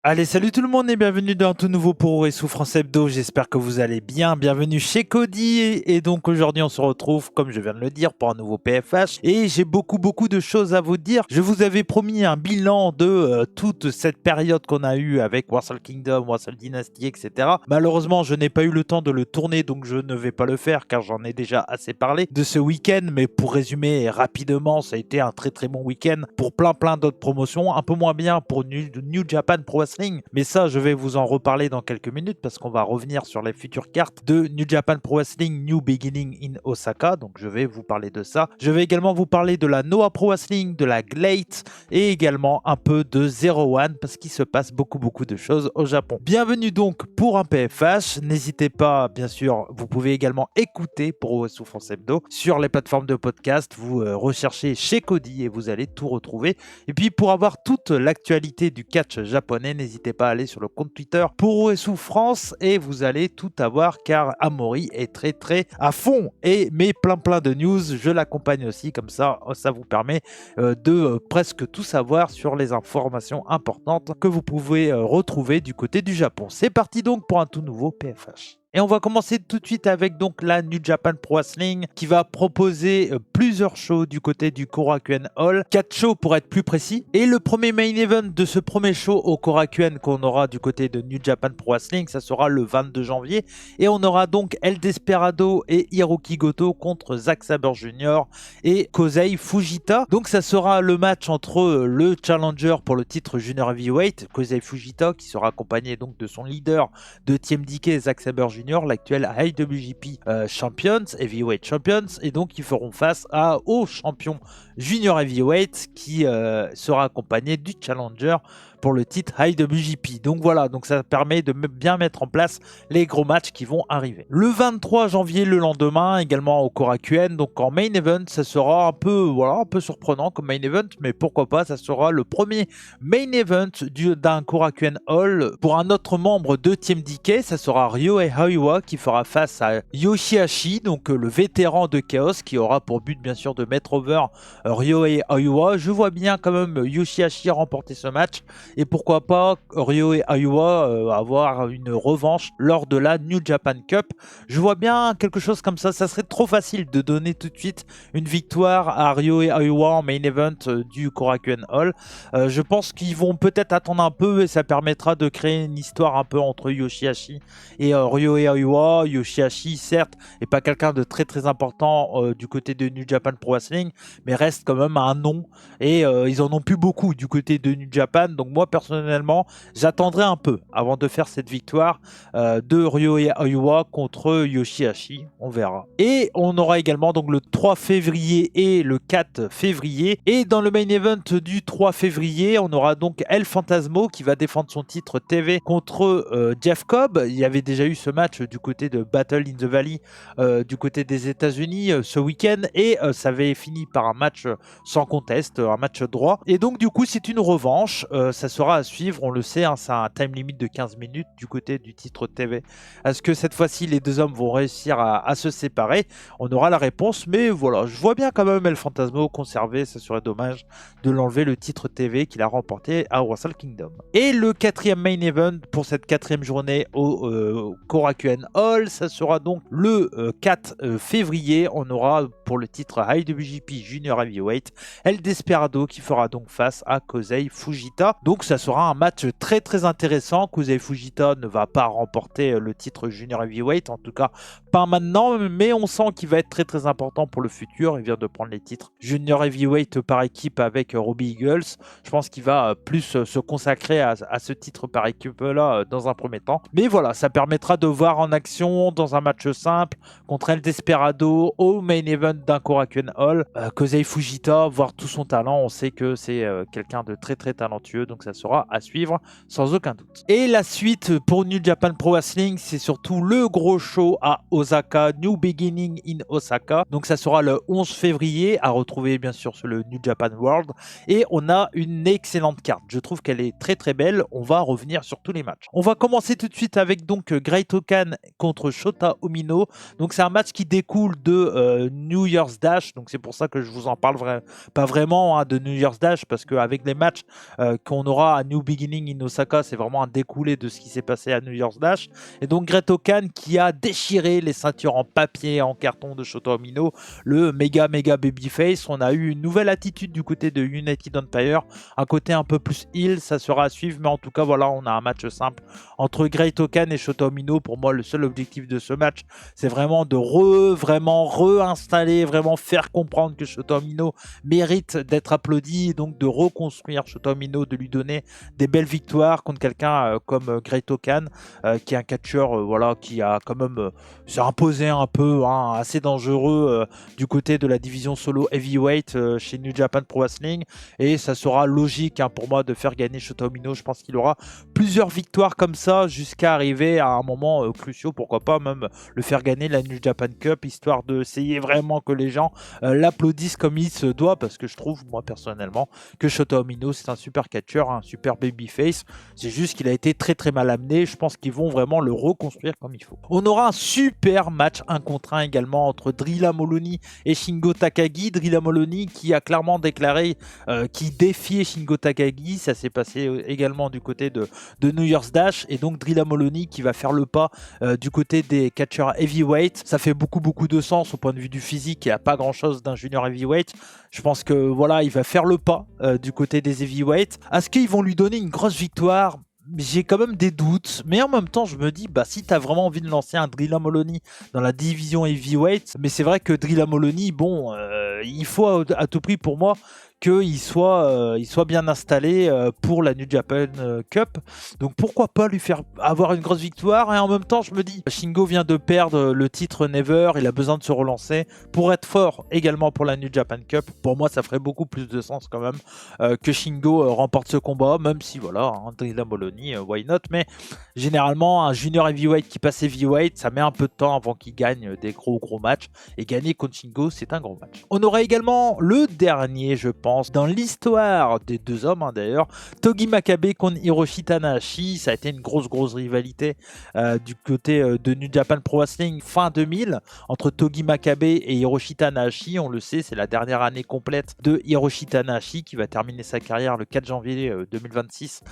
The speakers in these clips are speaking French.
Allez, salut tout le monde et bienvenue dans un tout nouveau Pour et Souffrance Hebdo. J'espère que vous allez bien. Bienvenue chez Cody. Et donc aujourd'hui, on se retrouve, comme je viens de le dire, pour un nouveau PFH. Et j'ai beaucoup de choses à vous dire. Je vous avais promis un bilan de toute cette période qu'on a eue avec Wrestle Kingdom, Wrestle Dynasty, etc. Malheureusement, je n'ai pas eu le temps de le tourner, donc je ne vais pas le faire car j'en ai déjà assez parlé de ce week-end. Mais pour résumer rapidement, ça a été un très bon week-end pour plein d'autres promotions. Un peu moins bien pour New Japan Pro Wrestling. Mais ça, je vais vous en reparler dans quelques minutes parce qu'on va revenir sur les futures cartes de New Japan Pro Wrestling New Beginning in Osaka. Donc, je vais vous parler de ça. Je vais également vous parler de la Noah Pro Wrestling, de la GLEAT et également un peu de Zero One parce qu'il se passe beaucoup de choses au Japon. Bienvenue donc pour un PFH. N'hésitez pas, bien sûr, vous pouvez également écouter Pour Souffrance Hebdo sur les plateformes de podcast. Vous recherchez chez Cody et vous allez tout retrouver. Et puis, pour avoir toute l'actualité du catch japonais, n'hésitez pas à aller sur le compte Twitter Pour France et vous allez tout avoir car Amaury est très à fond et met plein de news. Je l'accompagne aussi, comme ça vous permet de presque tout savoir sur les informations importantes que vous pouvez retrouver du côté du Japon. C'est parti donc pour un tout nouveau PFH. Et on va commencer tout de suite avec donc la New Japan Pro Wrestling qui va proposer plusieurs shows du côté du Korakuen Hall. 4 shows pour être plus précis. Et le premier main event de ce premier show au Korakuen qu'on aura du côté de New Japan Pro Wrestling, ça sera le 22 janvier. Et on aura donc El Desperado et Hiroki Goto contre Zack Sabre Jr. et Kosei Fujita. Donc ça sera le match entre le challenger pour le titre Junior Heavyweight, Kosei Fujita, qui sera accompagné donc de son leader de TMDK, Zack Sabre Jr., l'actuel IWGP Champions, Heavyweight Champions, et donc ils feront face au champion Junior Heavyweight qui sera accompagné du challenger pour le titre IWGP. Donc voilà, donc ça permet de bien mettre en place les gros matchs qui vont arriver. Le 23 janvier, le lendemain, également au Korakuen, donc en main event, ça sera un peu surprenant comme main event, mais pourquoi pas, ça sera le premier main event d'un Korakuen Hall pour un autre membre de Team DK, ça sera Ryohei Aiwa qui fera face à Yoshihashi, donc le vétéran de Chaos, qui aura pour but bien sûr de mettre over Ryohei Aiwa. Je vois bien quand même Yoshihashi remporter ce match et pourquoi pas Ryohei Aiwa avoir une revanche lors de la New Japan Cup. Je vois bien quelque chose comme ça serait trop facile de donner tout de suite une victoire à Ryohei Aiwa en main event du Korakuen Hall. Je pense qu'ils vont peut-être attendre un peu et ça permettra de créer une histoire un peu entre Yoshihashi et Ryohei Aiwa. Yoshihashi certes n'est pas quelqu'un de très important du côté de New Japan Pro Wrestling, mais reste quand même un nom et ils en ont plus beaucoup du côté de New Japan. Donc moi personnellement j'attendrai un peu avant de faire cette victoire de Ryohei Aiwa contre Yoshihashi, on verra. Et on aura également donc le 3 février et le 4 février. Et dans le main event du 3 février, on aura donc El Phantasmo qui va défendre son titre TV contre Jeff Cobb. Il y avait déjà eu ce match du côté de Battle in the Valley du côté des États-Unis ce week-end et ça avait fini par un match sans contest, un match droit. Et donc du coup c'est une revanche, ça sera à suivre, on le sait, hein, c'est un time limit de 15 minutes du côté du titre TV. Est-ce que cette fois-ci les deux hommes vont réussir à se séparer? On aura la réponse, mais voilà, je vois bien quand même El Phantasmo conserver, ça serait dommage de l'enlever le titre TV qu'il a remporté à Wrestle Kingdom. Et le quatrième main event pour cette quatrième journée au Korakuen Hall, ça sera donc le 4 février. On aura pour le titre IWGP Junior Heavyweight El Desperado qui fera donc face à Kosei Fujita. Donc ça sera un match très intéressant. Kosei Fujita ne va pas remporter le titre Junior Heavyweight, en tout cas pas maintenant, mais on sent qu'il va être très important pour le futur. Il vient de prendre les titres Junior Heavyweight par équipe avec Robbie Eagles. Je pense qu'il va plus se consacrer à ce titre par équipe là dans un premier temps. Mais voilà, ça permettra de voir en action dans un match simple contre El Desperado au main event d'un Korakuen Hall Kosei Fujita, voir tout son talent. On sait que c'est quelqu'un de très talentueux, donc ça sera à suivre sans aucun doute. Et la suite pour New Japan Pro Wrestling, c'est surtout le gros show à Osaka, New Beginning in Osaka. Donc ça sera le 11 février, à retrouver bien sûr sur le New Japan World. Et on a une excellente carte. Je trouve qu'elle est très belle. On va revenir sur tous les matchs. On va commencer tout de suite avec donc Great Okan contre Shota Umino. Donc c'est un match qui découle de New New Year's Dash, donc c'est pour ça que je vous en parle pas vraiment de New Year's Dash, parce qu'avec les matchs qu'on aura à New Beginning in Osaka, c'est vraiment un découlé de ce qui s'est passé à New Year's Dash. Et donc Great-O-Khan qui a déchiré les ceintures en papier, en carton de Shota Umino, le méga babyface. On a eu une nouvelle attitude du côté de United Empire, un côté un peu plus heel, ça sera à suivre, mais en tout cas voilà, on a un match simple entre Great-O-Khan et Shota Umino. Pour moi, le seul objectif de ce match, c'est vraiment de réinstaller, vraiment faire comprendre que Shota Umino mérite d'être applaudi, et donc de reconstruire Shota Umino, de lui donner des belles victoires contre quelqu'un comme Great-O-Khan, qui est un catcheur voilà, qui a quand même s'est imposé un peu, assez dangereux du côté de la division solo heavyweight chez New Japan Pro Wrestling, et ça sera logique pour moi de faire gagner Shota Umino. Je pense qu'il aura plusieurs victoires comme ça jusqu'à arriver à un moment crucial, pourquoi pas même le faire gagner la New Japan Cup, histoire d'essayer vraiment que les gens l'applaudissent comme il se doit, parce que je trouve moi personnellement que Shota Umino c'est un super catcheur, un super babyface. C'est juste qu'il a été très mal amené. Je pense qu'ils vont vraiment le reconstruire comme il faut. On aura un super match 1 contre 1 également entre Drilla Moloney et Shingo Takagi. Drilla Moloney qui a clairement déclaré qu'il défiait Shingo Takagi. Ça s'est passé également du côté de New Year's Dash, et donc Drilla Moloney qui va faire le pas du côté des catcheurs heavyweight. Ça fait beaucoup de sens au point de vue du physique. Il n'y a pas grand chose d'un junior heavyweight. Je pense que voilà, il va faire le pas du côté des heavyweights. Est-ce qu'ils vont lui donner une grosse victoire? J'ai quand même des doutes, mais en même temps je me dis, si tu as vraiment envie de lancer un Drilla Moloney dans la division heavyweight, mais c'est vrai que Drilla Moloney, il faut à tout prix pour moi qu'il soit bien installé pour la New Japan Cup. Donc pourquoi pas lui faire avoir une grosse victoire. Et en même temps je me dis, Shingo vient de perdre le titre Never, il a besoin de se relancer pour être fort également pour la New Japan Cup. Pour moi ça ferait beaucoup plus de sens quand même que Shingo remporte ce combat, même si voilà, Drilla Moloney, why not. Mais généralement un junior heavyweight qui passe heavyweight, ça met un peu de temps avant qu'il gagne des gros matchs, et gagner contre Shingo c'est un gros match. On aurait également le dernier, je pense, dans l'histoire des deux hommes d'ailleurs, Togi Makabe contre Hiroshi Tanahashi. Ça a été une grosse rivalité du côté de New Japan Pro Wrestling fin 2000 entre Togi Makabe et Hiroshi Tanahashi. On le sait, c'est la dernière année complète de Hiroshi Tanahashi qui va terminer sa carrière le 4 janvier 2026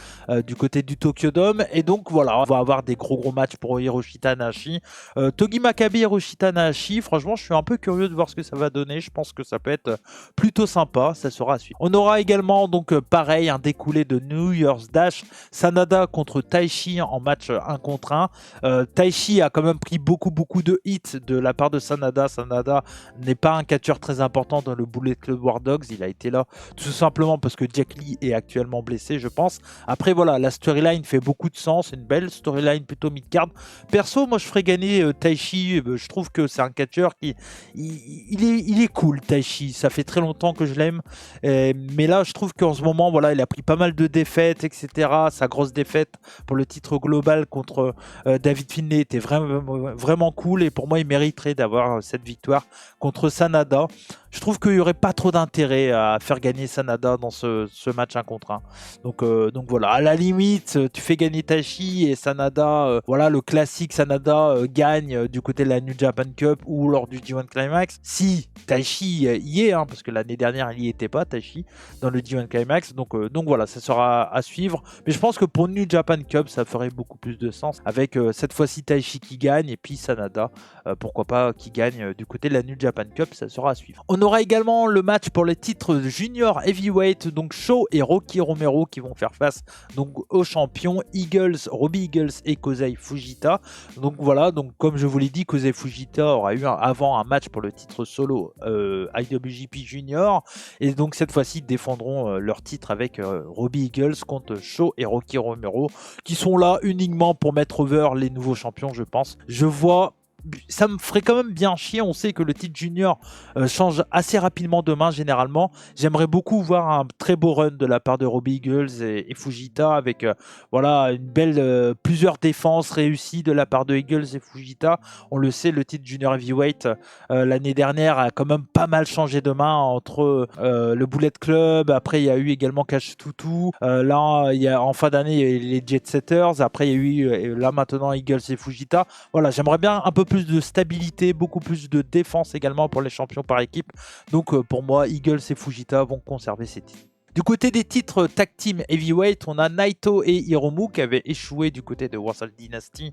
du côté du Tokyo Dome. Et donc voilà, on va avoir des gros matchs pour Hiroshi Tanahashi. Togi Makabe, Hiroshi Tanahashi, franchement je suis un peu curieux de voir ce que ça va donner. Je pense que ça peut être plutôt sympa, ça sera à suivre. On aura également donc pareil un découlé de New Year's Dash, Sanada contre Taichi en match 1 contre 1. Taichi a quand même pris beaucoup de hits de la part de Sanada. Sanada n'est pas un catcheur très important dans le Bullet Club War Dogs, il a été là tout simplement parce que Jack Lee est actuellement blessé, je pense. Après voilà, la storyline fait beaucoup de sens, une belle storyline plutôt mid-card. Perso, moi je ferais gagner Taichi, je trouve que c'est un catcheur qui il est cool. Taichi, ça fait très longtemps que je l'aime. Mais là, je trouve qu'en ce moment, voilà, il a pris pas mal de défaites, etc. Sa grosse défaite pour le titre global contre David Finlay était vraiment cool. Et pour moi, il mériterait d'avoir cette victoire contre Sanada. Je trouve qu'il n'y aurait pas trop d'intérêt à faire gagner Sanada dans ce match 1 contre 1. Donc voilà, à la limite, tu fais gagner Taichi et Sanada, voilà, le classique Sanada gagne du côté de la New Japan Cup ou lors du G1 Climax. Si Taichi y est, parce que l'année dernière, il n'y était pas, Taichi, dans le G1 Climax. Donc voilà, ça sera à suivre. Mais je pense que pour New Japan Cup, ça ferait beaucoup plus de sens avec cette fois-ci Taichi qui gagne et puis Sanada, pourquoi pas, qui gagne du côté de la New Japan Cup, ça sera à suivre. On aura également le match pour les titres junior heavyweight, donc Sho et Rocky Romero qui vont faire face donc aux champions Robbie Eagles et Kosei Fujita. Donc voilà, donc comme je vous l'ai dit, Kosei Fujita aura eu avant un match pour le titre solo IWGP Junior, et donc cette fois-ci ils défendront leur titre avec Robbie Eagles contre Sho et Rocky Romero, qui sont là uniquement pour mettre over les nouveaux champions, je pense. Ça me ferait quand même bien chier. On sait que le titre junior change assez rapidement de main généralement. J'aimerais beaucoup voir un très beau run de la part de Robbie Eagles et Fujita avec voilà, une belle plusieurs défenses réussies de la part de Eagles et Fujita. On le sait, le titre junior heavyweight l'année dernière a quand même pas mal changé de main entre le Bullet Club. Après il y a eu également Cash Tutu. Là en fin d'année il y a eu les Jet Setters. Après il y a eu là maintenant Eagles et Fujita. Voilà, j'aimerais bien un peu plus de stabilité, beaucoup plus de défense également pour les champions par équipe. Donc pour moi, Eagles et Fujita vont conserver ces titres. Du côté des titres Tag Team Heavyweight, on a Naito et Hiromu qui avaient échoué du côté de Wrestle Dynasty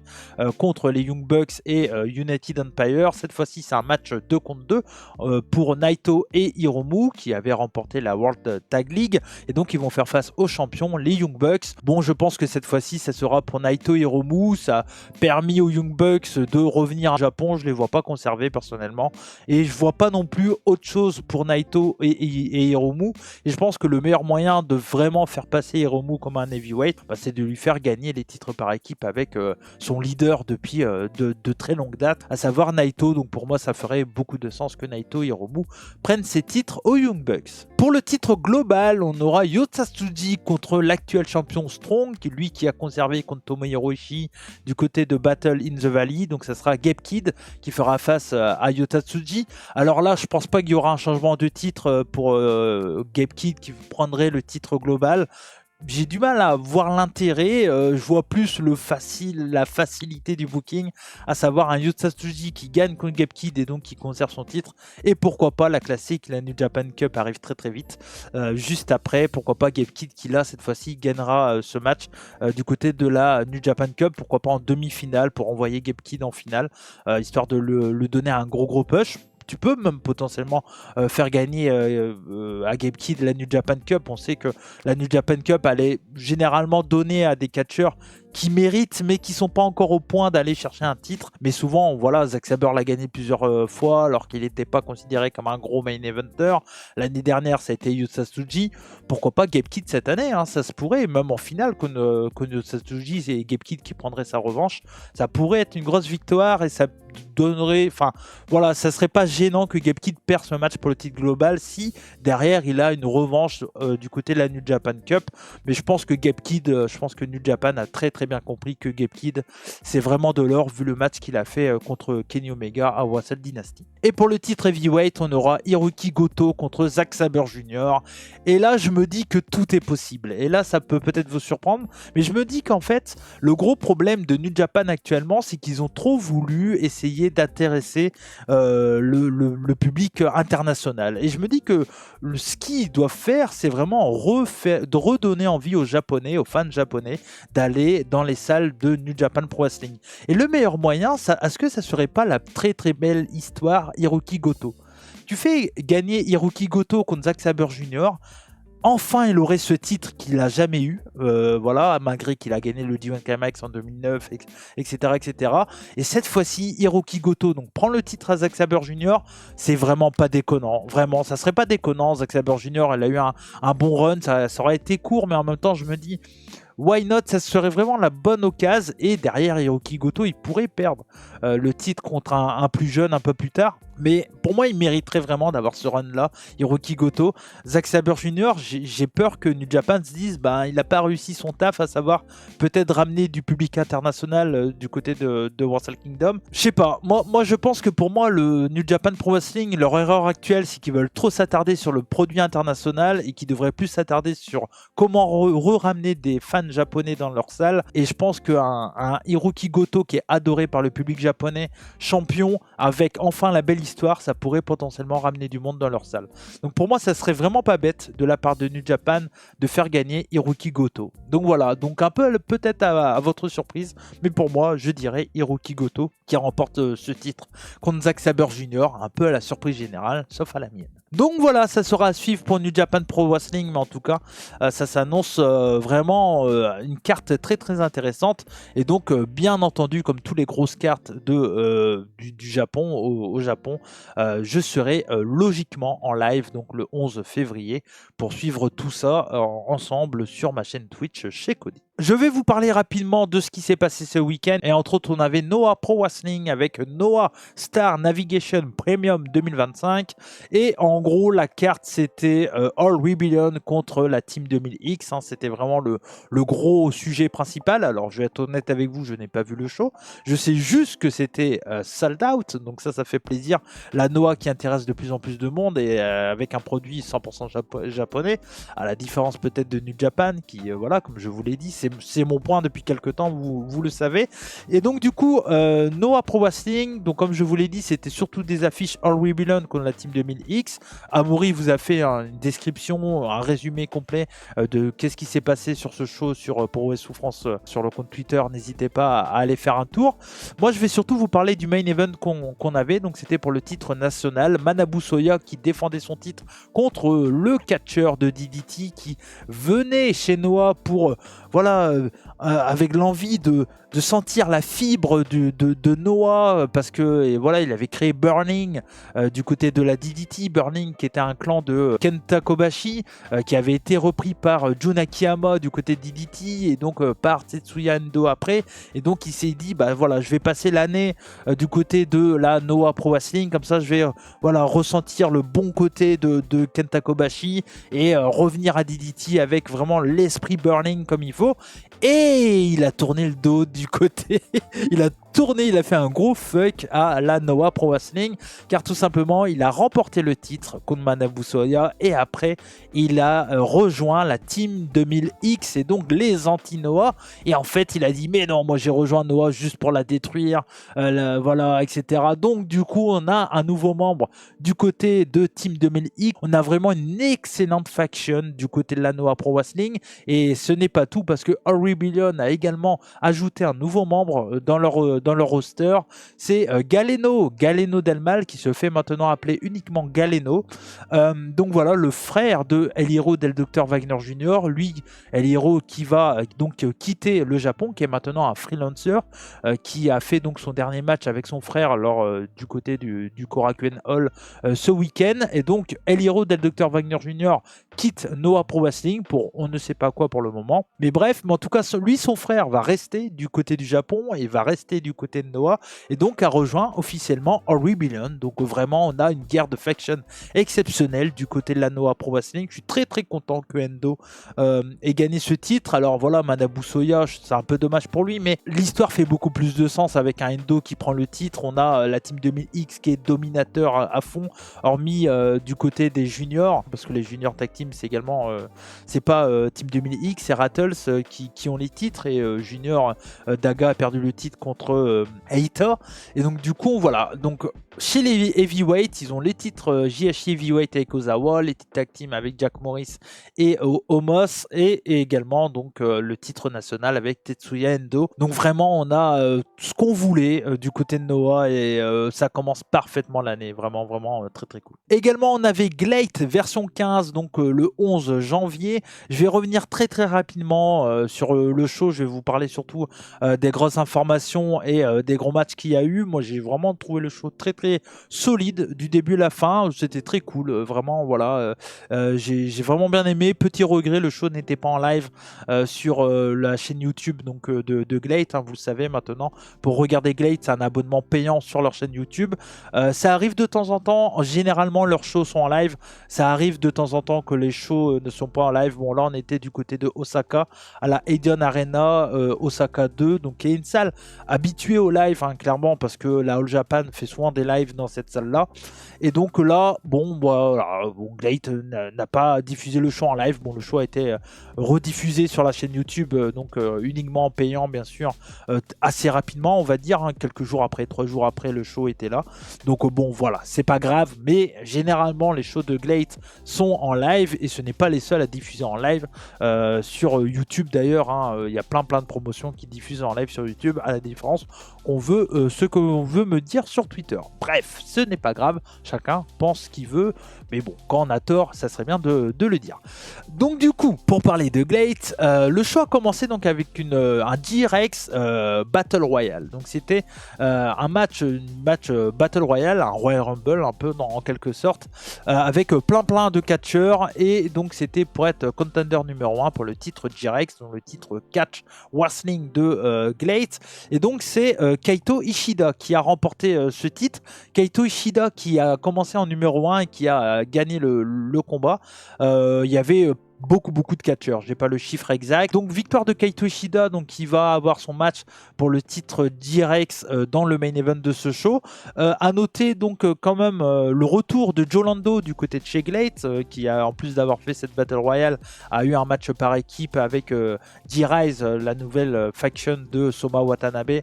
contre les Young Bucks et United Empire. Cette fois-ci, c'est un match 2 contre 2 pour Naito et Hiromu qui avaient remporté la World Tag League. Et donc, ils vont faire face aux champions, les Young Bucks. Bon, je pense que cette fois-ci, ça sera pour Naito et Hiromu. Ça a permis aux Young Bucks de revenir au Japon. Je ne les vois pas conserver personnellement. Et je ne vois pas non plus autre chose pour Naito et Hiromu. Et je pense que le meilleur moyen de vraiment faire passer Hiromu comme un heavyweight, c'est de lui faire gagner les titres par équipe avec son leader depuis de très longue date, à savoir Naito. Donc pour moi, ça ferait beaucoup de sens que Naito et Hiromu prennent ces titres aux Young Bucks. Pour le titre global, on aura Yota Tsuji contre l'actuel champion Strong, qui a conservé contre Tomohiro Ishii du côté de Battle in the Valley. Donc ça sera Gabe Kidd qui fera face à Yota Tsuji. Alors là, je pense pas qu'il y aura un changement de titre pour Gabe Kidd qui prendrait le titre global. J'ai du mal à voir l'intérêt, je vois plus la facilité du booking, à savoir un Yota Tsuji qui gagne contre Gabe Kidd et donc qui conserve son titre, et pourquoi pas la classique, la New Japan Cup arrive très très vite, juste après, pourquoi pas Gabe Kidd qui là cette fois-ci gagnera ce match du côté de la New Japan Cup, pourquoi pas en demi-finale pour envoyer Gabe Kidd en finale, histoire de le donner un gros push. Tu peux même potentiellement faire gagner à Gabe Kidd la New Japan Cup. On sait que la New Japan Cup, elle est généralement donnée à des catcheurs qui méritent mais qui sont pas encore au point d'aller chercher un titre. Mais souvent, voilà, Zack Sabre l'a gagné plusieurs fois alors qu'il n'était pas considéré comme un gros main eventer. L'année dernière, ça a été Yota Tsuji. Pourquoi pas Gabe Kidd cette année, hein, ça se pourrait, même en finale, contre Yota Tsuji, c'est Gabe Kidd qui prendrait sa revanche. Ça pourrait être une grosse victoire et ça donnerait, enfin voilà, ça serait pas gênant que Gabe Kidd perde ce match pour le titre global si derrière il a une revanche du côté de la New Japan Cup. Mais je pense que Gabe Kidd, je pense que New Japan a très bien compris que Gabe Kidd c'est vraiment de l'or vu le match qu'il a fait contre Kenny Omega à Wrestle Dynasty. Et pour le titre heavyweight, on aura Hiroki Goto contre Zack Sabre Jr. Et là je me dis que tout est possible. Et là ça peut peut-être vous surprendre, mais je me dis qu'en fait le gros problème de New Japan actuellement, c'est qu'ils ont trop voulu essayer d'intéresser le public international. Et je me dis que ce qu'ils doivent faire, c'est vraiment de redonner envie aux Japonais, aux fans japonais, d'aller dans les salles de New Japan Pro Wrestling. Et le meilleur moyen, est-ce que ça serait pas la très belle histoire Hiroki Goto? Tu fais gagner Hiroki Goto contre Zack Sabre Jr., enfin, il aurait ce titre qu'il n'a jamais eu, voilà, malgré qu'il a gagné le D1 Climax en 2009, etc. Et cette fois-ci, Hiroki Goto donc, prend le titre à Zack Sabre Jr. C'est vraiment pas déconnant. Vraiment, ça serait pas déconnant. Zack Sabre Jr., elle a eu un bon run. Ça aurait été court, mais en même temps, je me dis, why not? Ça serait vraiment la bonne occasion. Et derrière, Hiroki Goto, il pourrait perdre le titre contre un plus jeune un peu plus tard. Mais pour moi, il mériterait vraiment d'avoir ce run-là, Hiroki Goto. Zack Sabre Jr., j'ai peur que New Japan se dise il n'a pas réussi son taf, à savoir peut-être ramener du public international du côté de Wrestle Kingdom. Je sais pas, moi je pense que pour moi, le New Japan Pro Wrestling, leur erreur actuelle, c'est qu'ils veulent trop s'attarder sur le produit international et qu'ils devraient plus s'attarder sur comment ramener des fans japonais dans leur salle. Et je pense qu'un Hiroki Goto qui est adoré par le public japonais, champion, avec enfin la belle histoire, ça pourrait potentiellement ramener du monde dans leur salle. Donc pour moi, ça serait vraiment pas bête de la part de New Japan de faire gagner Hiroki Goto. Donc voilà, donc un peu peut-être à votre surprise, mais pour moi, je dirais Hiroki Goto qui remporte ce titre contre Zack Sabre Jr., un peu à la surprise générale, sauf à la mienne. Donc voilà, ça sera à suivre pour New Japan Pro Wrestling, mais en tout cas, ça s'annonce vraiment une carte très intéressante. Et donc, bien entendu, comme toutes les grosses cartes du Japon, au Japon, je serai logiquement en live, donc le 11 février, pour suivre tout ça ensemble sur ma chaîne Twitch chez Cody. Je vais vous parler rapidement de ce qui s'est passé ce week-end. Et entre autres, on avait Noah Pro Wrestling avec Noah Star Navigation Premium 2025. Et en gros, la carte, c'était All Rebellion contre la Team 2000X. Hein. C'était vraiment le gros sujet principal. Alors, je vais être honnête avec vous, je n'ai pas vu le show. Je sais juste que c'était sold out. Donc ça fait plaisir. La Noah qui intéresse de plus en plus de monde et avec un produit 100% japonais. À la différence peut-être de New Japan qui, voilà, comme je vous l'ai dit, c'est c'est mon point depuis quelques temps, vous le savez. Et donc du coup, Noah Pro Wrestling, donc comme je vous l'ai dit, c'était surtout des affiches All Rebellion contre la Team 2000X. Amaury vous a fait une description, un résumé complet de qu'est-ce qui s'est passé sur ce show sur Pro Wrestling Souffrance sur le compte Twitter. N'hésitez pas à aller faire un tour. Moi, je vais surtout vous parler du main event qu'on avait. Donc c'était pour le titre national, Manabu Soya qui défendait son titre contre le catcheur de DDT qui venait chez Noah pour avec l'envie de sentir la fibre de Noah, parce que il avait créé Burning du côté de la DDT. Burning qui était un clan de Kenta Kobashi qui avait été repris par Jun Akiyama du côté de DDT et donc par Tetsuya Endo après. Et donc il s'est dit je vais passer l'année du côté de la Noah Pro Wrestling, comme ça je vais ressentir le bon côté de Kenta Kobashi et revenir à DDT avec vraiment l'esprit Burning comme il faut. Et il a tourné le dos du côté, il a fait un gros fuck à la Noah Pro Wrestling, car tout simplement il a remporté le titre contre Manabu Soya et après il a rejoint la Team 2000X et donc les anti-Noah. Et en fait il a dit mais non, moi j'ai rejoint Noah juste pour la détruire, etc. Donc du coup on a un nouveau membre du côté de Team 2000X. On a vraiment une excellente faction du côté de la Noah Pro Wrestling. Et ce n'est pas tout, parce que All Rebellion a également ajouté un nouveau membre dans leur roster. C'est Galeno Del Mal, qui se fait maintenant appeler uniquement Galeno. Donc voilà, le frère de El Hiro del Dr Wagner Jr. Lui, El Hiro qui va donc quitter le Japon, qui est maintenant un freelancer, qui a fait donc son dernier match avec son frère du côté du Korakuen Hall ce week-end. Et donc El Hiro del Dr Wagner Jr. quitte Noah Pro Wrestling pour on ne sait pas quoi pour le moment. Mais bref, en tout cas, lui, son frère va rester du côté du Japon et va rester du côté de Noah, et donc a rejoint officiellement All Rebellion. Donc vraiment, on a une guerre de faction exceptionnelle du côté de la Noah Pro Wrestling. Je suis très très content que Endo ait gagné ce titre. Alors voilà, Manabu Soya, c'est un peu dommage pour lui, mais l'histoire fait beaucoup plus de sens avec un Endo qui prend le titre. On a la Team 2000X qui est dominateur à fond, hormis du côté des juniors, parce que les juniors tag team c'est également c'est pas Team 2000X, c'est Rattles qui ont les titres, et Junior Daga a perdu le titre contre Eita. Et donc du coup voilà, donc chez les heavyweights, ils ont les titres JHI Heavyweight avec Ozawa, les titres tag team avec Jack Morris et Omos, et également donc le titre national avec Tetsuya Endo. Donc vraiment on a ce qu'on voulait du côté de Noah, et ça commence parfaitement l'année, vraiment très très cool. Également on avait Glate version 15, donc le 11 janvier. Je vais revenir très très rapidement sur le show. Je vais vous parler surtout des grosses informations et des gros matchs qu'il y a eu. Moi j'ai vraiment trouvé le show très très solide du début à la fin. C'était très cool, vraiment voilà. J'ai vraiment bien aimé. Petit regret, le show n'était pas en live sur la chaîne YouTube donc de Glate, hein, vous le savez maintenant. Pour regarder Glate, c'est un abonnement payant sur leur chaîne YouTube. Ça arrive de temps en temps, généralement leurs shows sont en live. Ça arrive de temps en temps que les shows ne sont pas en live. Bon là on était du côté de Osaka à la Edion Arena Osaka 2, donc qui est une salle habituée au live, hein, clairement, parce que la All Japan fait souvent des lives dans cette salle là. Et donc là Glate n'a pas diffusé le show en live. Bon, le show a été rediffusé sur la chaîne YouTube, donc uniquement en payant bien sûr, assez rapidement on va dire, hein, quelques jours après, 3 jours après le show était là. Donc bon voilà, c'est pas grave, mais généralement les shows de Glate sont en live, et ce n'est pas les seuls à diffuser en live sur YouTube d'ailleurs, hein. Il y a plein de promotions qui diffusent en live sur YouTube, à la différence qu'on veut ce qu'on veut me dire sur Twitter. Bref, ce n'est pas grave, chacun pense ce qu'il veut, mais bon, quand on a tort, ça serait bien de le dire. Donc du coup, pour parler de Glate, le show a commencé donc avec un G-Rex Battle Royale. Donc c'était un match Battle Royale, un Royal Rumble un peu en quelque sorte, avec plein de catcheurs, et donc c'était pour être contender numéro 1 pour le titre G-Rex, donc le titre catch wrestling de Glate. Et donc c'est Kaito Ishida qui a remporté ce titre. Kaito Ishida qui a commencé en numéro 1 et qui a gagné le combat. Il y avait beaucoup de catcheurs. J'ai pas le chiffre exact. Donc victoire de Kaito Ishida, donc qui va avoir son match pour le titre Direx dans le main event de ce show. À noter donc quand même le retour de Joe Lando du côté de Shea Glate, qui a, en plus d'avoir fait cette Battle Royale, a eu un match par équipe avec D-Rise, la nouvelle faction de Soma Watanabe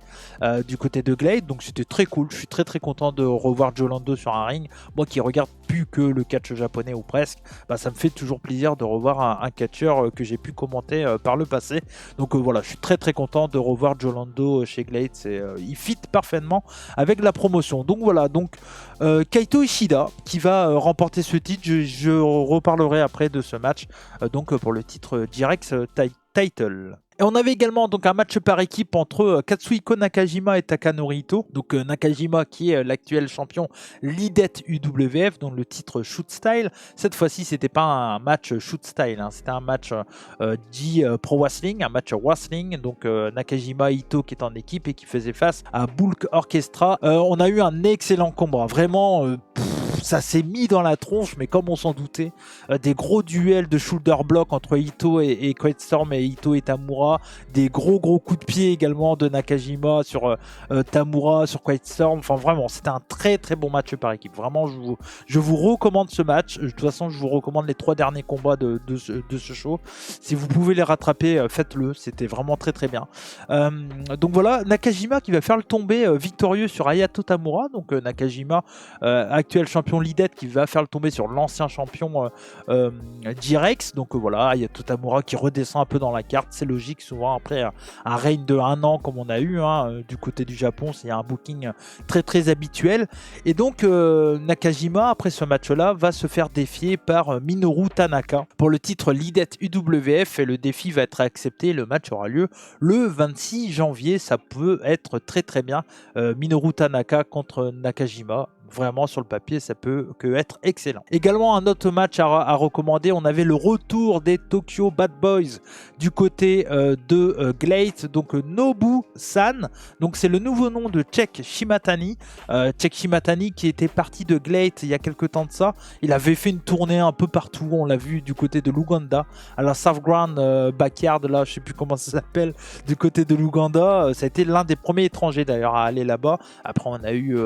du côté de Glade. Donc c'était très cool. Je suis très content de revoir Joe Lando sur un ring. Moi qui regarde plus que le catch japonais ou presque, bah, ça me fait toujours plaisir de revoir un catcheur que j'ai pu commenter par le passé. Donc voilà, je suis très content de revoir Joe Lando chez Glade. Il fit parfaitement avec la promotion. Donc voilà, donc Kaito Ishida qui va remporter ce titre. Je reparlerai après de ce match donc pour le titre Direx Title. Et on avait également donc un match par équipe entre Katsuhiko Nakajima et Takanori Ito. Donc Nakajima qui est l'actuel champion Lidet UWF, donc le titre Shoot Style. Cette fois-ci, c'était pas un match Shoot Style, hein, c'était un match dit Pro Wrestling, un match Wrestling. Donc Nakajima Ito qui est en équipe et qui faisait face à Bulk Orchestra. On a eu un excellent combat, vraiment. Ça s'est mis dans la tronche, mais comme on s'en doutait, des gros duels de shoulder block entre Ito et Quiet Storm et Ito et Tamura, des gros coups de pied également de Nakajima sur Tamura, sur Quiet Storm. Enfin vraiment, c'était un très bon match par équipe. Vraiment, je vous recommande ce match. De toute façon, je vous recommande les 3 derniers combats de ce show. Si vous pouvez les rattraper, faites-le. C'était vraiment très bien. Donc voilà, Nakajima qui va faire le tomber victorieux sur Hayato Tamura. Donc Nakajima, actuel champion Lidet, qui va faire le tomber sur l'ancien champion Direx. Donc voilà, Hayato Tamura qui redescend un peu dans la carte. C'est logique, souvent après un règne de 1 an comme on a eu du côté du Japon, c'est un booking très habituel. Et donc Nakajima, après ce match-là, va se faire défier par Minoru Tanaka pour le titre Lidet UWF, et le défi va être accepté. Le match aura lieu le 26 janvier. Ça peut être très bien. Minoru Tanaka contre Nakajima. Vraiment, sur le papier, ça peut que être excellent. Également, un autre match à recommander. On avait le retour des Tokyo Bad Boys du côté de Glade. Donc Nobu-san. Donc c'est le nouveau nom de Check Shimatani. Check Shimatani qui était parti de Glade il y a quelques temps de ça. Il avait fait une tournée un peu partout. On l'a vu du côté de l'Ouganda, à la Southground Backyard, là, je sais plus comment ça s'appelle, du côté de l'Ouganda. Ça a été l'un des premiers étrangers d'ailleurs à aller là-bas. Après, on a eu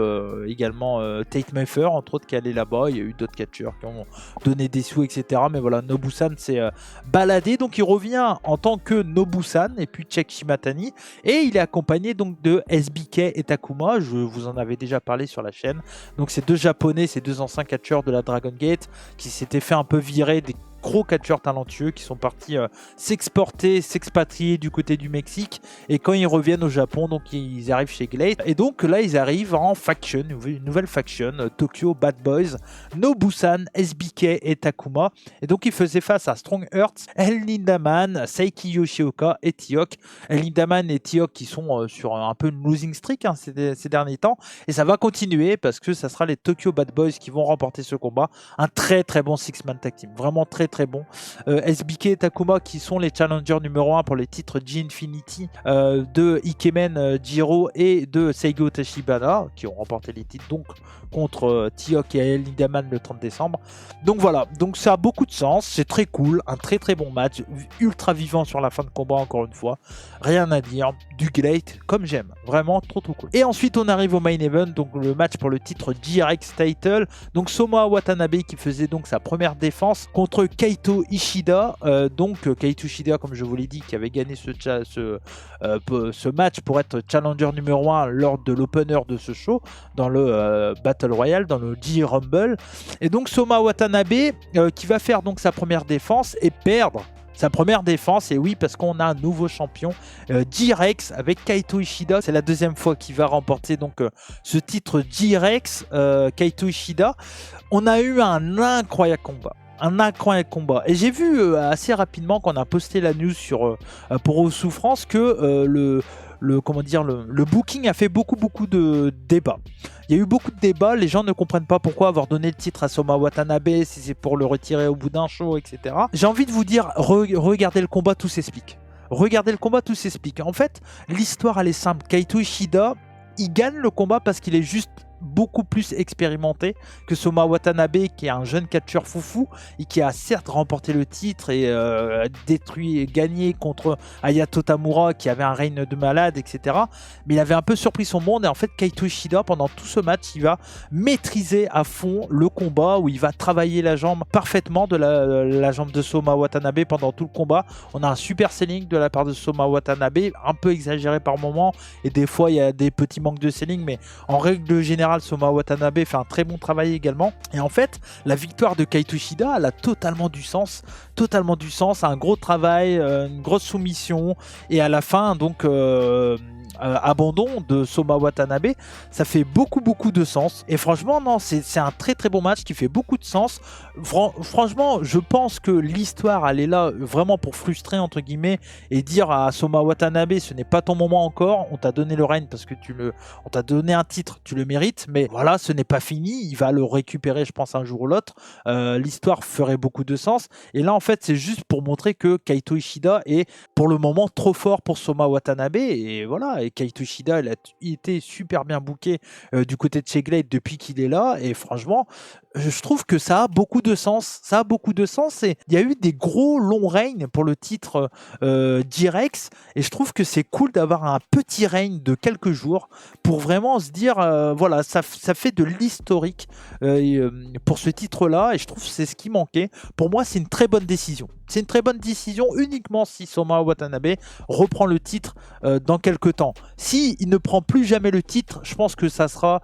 également Tate Mayfair entre autres qui allait là-bas. Il y a eu d'autres catcheurs qui ont donné des sous, etc. Mais voilà, Nobu-san s'est baladé, donc il revient en tant que Nobu-san et puis Check Shimatani, et il est accompagné donc de SBK et Takuma. Je vous en avais déjà parlé sur la chaîne. Donc ces 2 japonais, ces 2 anciens catcheurs de la Dragon Gate qui s'étaient fait un peu virer, des gros catcheurs talentueux qui sont partis s'expatrier du côté du Mexique, et quand ils reviennent au Japon, donc ils arrivent chez Glade, et donc là ils arrivent en faction, une nouvelle faction, Tokyo Bad Boys, Nobu-san, SBK et Takuma, et donc ils faisaient face à Strong Hearts, El Lindaman, Seiki Yoshioka et T-Hawk. El Lindaman et T-Hawk qui sont sur un peu une losing streak ces derniers temps, et ça va continuer parce que ça sera les Tokyo Bad Boys qui vont remporter ce combat. Un très bon six-man tag team, vraiment très bon. SBK et Takuma qui sont les challengers numéro 1 pour les titres G-Infinity de Ikemen Jiro et de Seigo Tachibana, qui ont remporté les titres donc contre T-Hawk et El Lindaman le 30 décembre. Donc voilà, donc ça a beaucoup de sens, c'est très cool, un très bon match, ultra vivant sur la fin de combat, encore une fois, rien à dire, du Glade comme j'aime, vraiment trop cool. Et ensuite on arrive au main event, donc le match pour le titre GRX Title, donc Soma Watanabe qui faisait donc sa première défense contre Kaito Ishida. Donc Kaito Ishida, comme je vous l'ai dit, qui avait gagné ce match pour être challenger numéro 1 lors de l'opener de ce show dans le Battle Royale, dans le G Rumble. Et donc Soma Watanabe qui va faire donc sa première défense et perdre sa première défense, et oui, parce qu'on a un nouveau champion, G-Rex, avec Kaito Ishida. C'est la 2e fois qu'il va remporter donc ce titre G-Rex, Kaito Ishida. On a eu un incroyable combat. Et j'ai vu assez rapidement, quand on a posté la news sur pour Souffrance, que le booking a fait beaucoup de débats. Il y a eu beaucoup de débats, les gens ne comprennent pas pourquoi avoir donné le titre à Soma Watanabe, si c'est pour le retirer au bout d'un show, etc. J'ai envie de vous dire, regardez le combat, tout s'explique. En fait, l'histoire elle est simple. Kaito Ishida, il gagne le combat parce qu'il est juste beaucoup plus expérimenté que Soma Watanabe, qui est un jeune catcheur foufou et qui a certes remporté le titre et gagné contre Hayato Tamura, qui avait un règne de malade, etc. Mais il avait un peu surpris son monde, et en fait Kaito Ishida, pendant tout ce match, il va maîtriser à fond le combat, où il va travailler la jambe parfaitement de la jambe de Soma Watanabe pendant tout le combat. On a un super selling de la part de Soma Watanabe, un peu exagéré par moment, et des fois il y a des petits manques de selling, mais en règle générale Soma Watanabe fait un très bon travail également. Et en fait la victoire de Kaito Ishida, elle a totalement du sens, un gros travail, une grosse soumission, et à la fin donc abandon de Soma Watanabe, ça fait beaucoup de sens. Et franchement, non, c'est un très bon match qui fait beaucoup de sens. Franchement, je pense que l'histoire, elle est là vraiment pour frustrer, entre guillemets, et dire à Soma Watanabe, ce n'est pas ton moment encore, on t'a donné le règne parce que on t'a donné un titre, tu le mérites, mais voilà, ce n'est pas fini, il va le récupérer, je pense, un jour ou l'autre. L'histoire ferait beaucoup de sens. Et là, en fait, c'est juste pour montrer que Kaito Ishida est, pour le moment, trop fort pour Soma Watanabe, et voilà. Et Kaito Ishida, il a été super bien booké du côté de chez Glade depuis qu'il est là, et franchement, je trouve que ça a beaucoup de sens. Et il y a eu des gros longs règnes pour le titre d'Irex, et je trouve que c'est cool d'avoir un petit règne de quelques jours pour vraiment se dire, voilà, ça fait de l'historique pour ce titre-là, et je trouve que c'est ce qui manquait. Pour moi, c'est une très bonne décision. C'est une très bonne décision uniquement si Soma Watanabe reprend le titre dans quelques temps. Si il ne prend plus jamais le titre, je pense que ça sera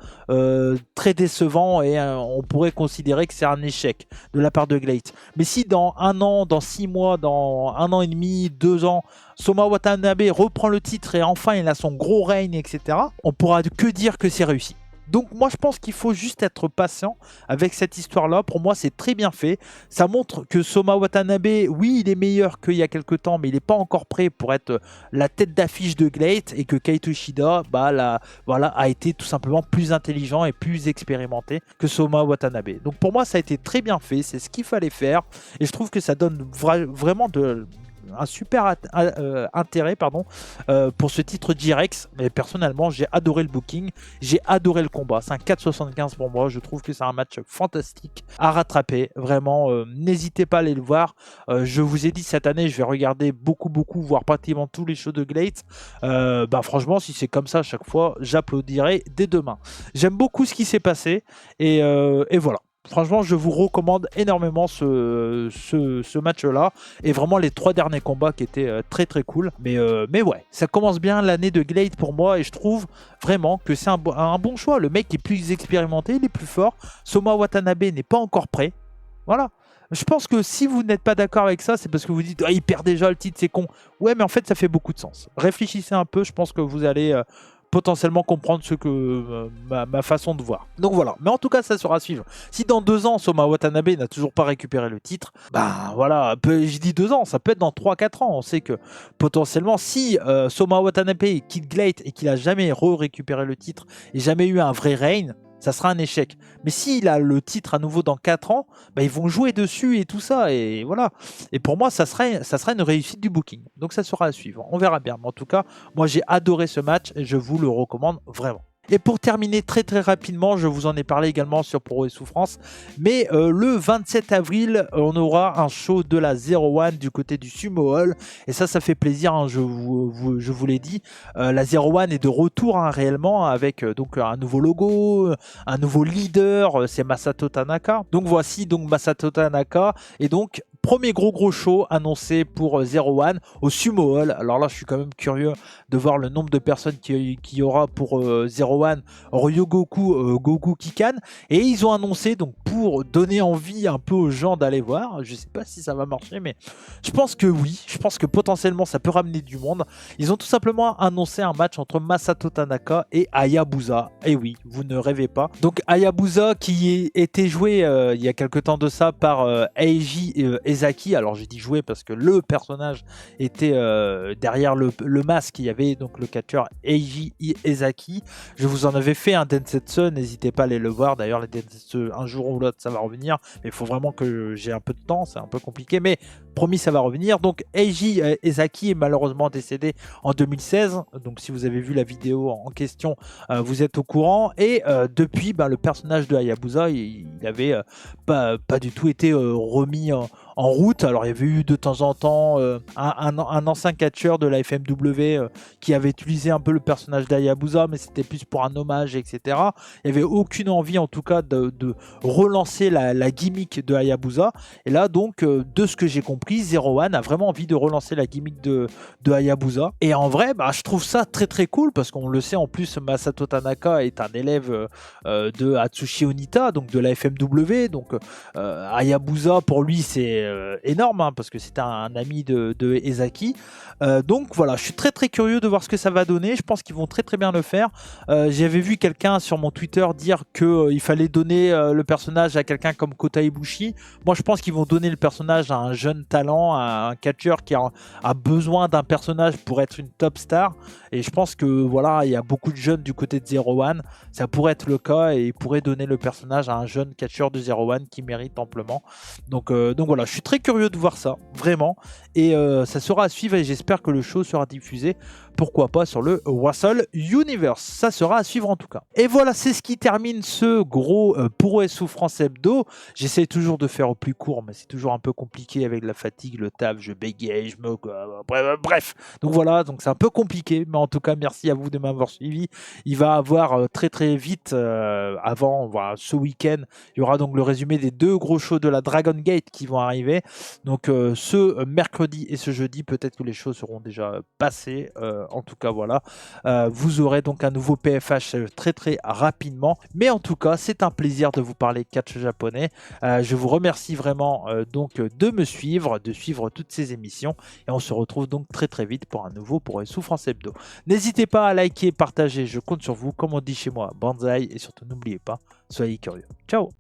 très décevant, et on pourrait considérer que c'est un échec de la part de Glade. Mais si dans un an, dans 6 mois, dans 1 an et demi, 2 ans, Soma Watanabe reprend le titre et enfin il a son gros règne, etc., on pourra que dire que c'est réussi. Donc moi je pense qu'il faut juste être patient avec cette histoire-là. Pour moi c'est très bien fait. Ça montre que Soma Watanabe, oui il est meilleur qu'il y a quelques temps, mais il n'est pas encore prêt pour être la tête d'affiche de Glade, et que Kaito Ishida voilà, a été tout simplement plus intelligent et plus expérimenté que Soma Watanabe. Donc pour moi ça a été très bien fait, c'est ce qu'il fallait faire, et je trouve que ça donne vraiment un super intérêt pour ce titre d'Irex. Mais personnellement j'ai adoré le booking, j'ai adoré le combat, c'est un 4,75 pour moi. Je trouve que c'est un match fantastique à rattraper, vraiment. N'hésitez pas à aller le voir. Je vous ai dit, cette année je vais regarder beaucoup, voire pratiquement tous les shows de Glade. Franchement si c'est comme ça à chaque fois, j'applaudirai dès demain. J'aime beaucoup ce qui s'est passé, et voilà. Franchement, je vous recommande énormément ce match-là, et vraiment les 3 derniers combats qui étaient très cool. Mais ouais, ça commence bien l'année de Glade pour moi, et je trouve vraiment que c'est un bon choix. Le mec est plus expérimenté, il est plus fort. Soma Watanabe n'est pas encore prêt. Voilà. Je pense que si vous n'êtes pas d'accord avec ça, c'est parce que vous dites il perd déjà le titre, c'est con. Ouais, mais en fait, ça fait beaucoup de sens. Réfléchissez un peu, je pense que vous allez potentiellement comprendre ce que ma façon de voir. Donc voilà, mais en tout cas ça sera à suivre. Si dans 2 ans Soma Watanabe n'a toujours pas récupéré le titre, voilà, je dis 2 ans, ça peut être dans 3-4 ans. On sait que potentiellement si Soma Watanabe quitte Glade et qu'il a jamais récupéré le titre et jamais eu un vrai règne, ça sera un échec. Mais s'il a le titre à nouveau dans 4 ans, ils vont jouer dessus et tout ça, et voilà. Et pour moi, ça sera une réussite du booking. Donc ça sera à suivre. On verra bien. Mais en tout cas, moi j'ai adoré ce match et je vous le recommande vraiment. Et pour terminer très rapidement, je vous en ai parlé également sur Puro et Souffrance, mais le 27 avril, on aura un show de la 01 du côté du Sumo Hall, et ça fait plaisir, hein, je vous l'ai dit. La 01 est de retour, hein, réellement, avec donc un nouveau logo, un nouveau leader, c'est Masato Tanaka. Donc voici donc Masato Tanaka, et donc premier gros show annoncé pour 01 au Sumo Hall. Alors là, je suis quand même curieux de voir le nombre de personnes qu'il y aura pour 01 Ryogoku Goku Kikan. Et ils ont annoncé, donc pour donner envie un peu aux gens d'aller voir, je sais pas si ça va marcher, mais je pense que oui, je pense que potentiellement ça peut ramener du monde. Ils ont tout simplement annoncé un match entre Masato Tanaka et Hayabusa. Et oui, vous ne rêvez pas. Donc Hayabusa qui était joué il y a quelques temps de ça par Eiji Ezaki. Alors j'ai dit jouer parce que le personnage était derrière le masque. Il y avait donc le catcheur Eiji Ezaki. Je vous en avais fait un Densetsu, n'hésitez pas à aller le voir. D'ailleurs, les Densetsu, un jour ou l'autre, ça va revenir. Mais il faut vraiment que j'ai un peu de temps, c'est un peu compliqué. Mais promis, ça va revenir. Donc Eiji Ezaki est malheureusement décédé en 2016. Donc si vous avez vu la vidéo en question, vous êtes au courant. Et depuis, le personnage de Hayabusa, il avait pas du tout été remis en route. Alors il y avait eu de temps en temps un ancien catcheur de la FMW qui avait utilisé un peu le personnage d'Hayabusa, mais c'était plus pour un hommage, etc. Il n'y avait aucune envie en tout cas de relancer la gimmick de Hayabusa. Et là donc, de ce que j'ai compris, Zero One a vraiment envie de relancer la gimmick de Hayabusa. Et en vrai, je trouve ça très très cool, parce qu'on le sait, en plus Masato Tanaka est un élève de Atsushi Onita, donc de la FMW. Donc Hayabusa pour lui c'est énorme, hein, parce que c'est un ami de Ezaki. Donc voilà, je suis très très curieux de voir ce que ça va donner. Je pense qu'ils vont très très bien le faire. J'avais vu quelqu'un sur mon Twitter dire qu'il fallait donner le personnage à quelqu'un comme Kota Ibushi. Moi je pense qu'ils vont donner le personnage à un jeune talent, à un catcheur qui a besoin d'un personnage pour être une top star. Et je pense que voilà, il y a beaucoup de jeunes du côté de Zero One. Ça pourrait être le cas, et ils pourraient donner le personnage à un jeune catcheur de Zero One qui mérite amplement. Donc voilà, je suis très curieux de voir ça, vraiment. Et ça sera à suivre, et j'espère que le show sera diffusé, pourquoi pas, sur le Wrestle Universe. Ça sera à suivre en tout cas. Et voilà, c'est ce qui termine ce gros Pour et Souffrance Hebdo. J'essaie toujours de faire au plus court, mais c'est toujours un peu compliqué avec la fatigue, le taf, je bégaye, bref. Donc voilà, donc c'est un peu compliqué, mais en tout cas, merci à vous de m'avoir suivi. Il va avoir très très vite, avant ce week-end, il y aura donc le résumé des 2 gros shows de la Dragon Gate qui vont arriver. Donc ce mercredi et ce jeudi, peut-être que les shows seront déjà passés. En tout cas, voilà. Vous aurez donc un nouveau PFH très très rapidement. Mais en tout cas, c'est un plaisir de vous parler catch japonais. Je vous remercie vraiment donc de me suivre, de suivre toutes ces émissions. Et on se retrouve donc très très vite pour un nouveau Pour et Souffrance Hebdo. N'hésitez pas à liker, partager, je compte sur vous. Comme on dit chez moi, banzai. Et surtout, n'oubliez pas, soyez curieux. Ciao!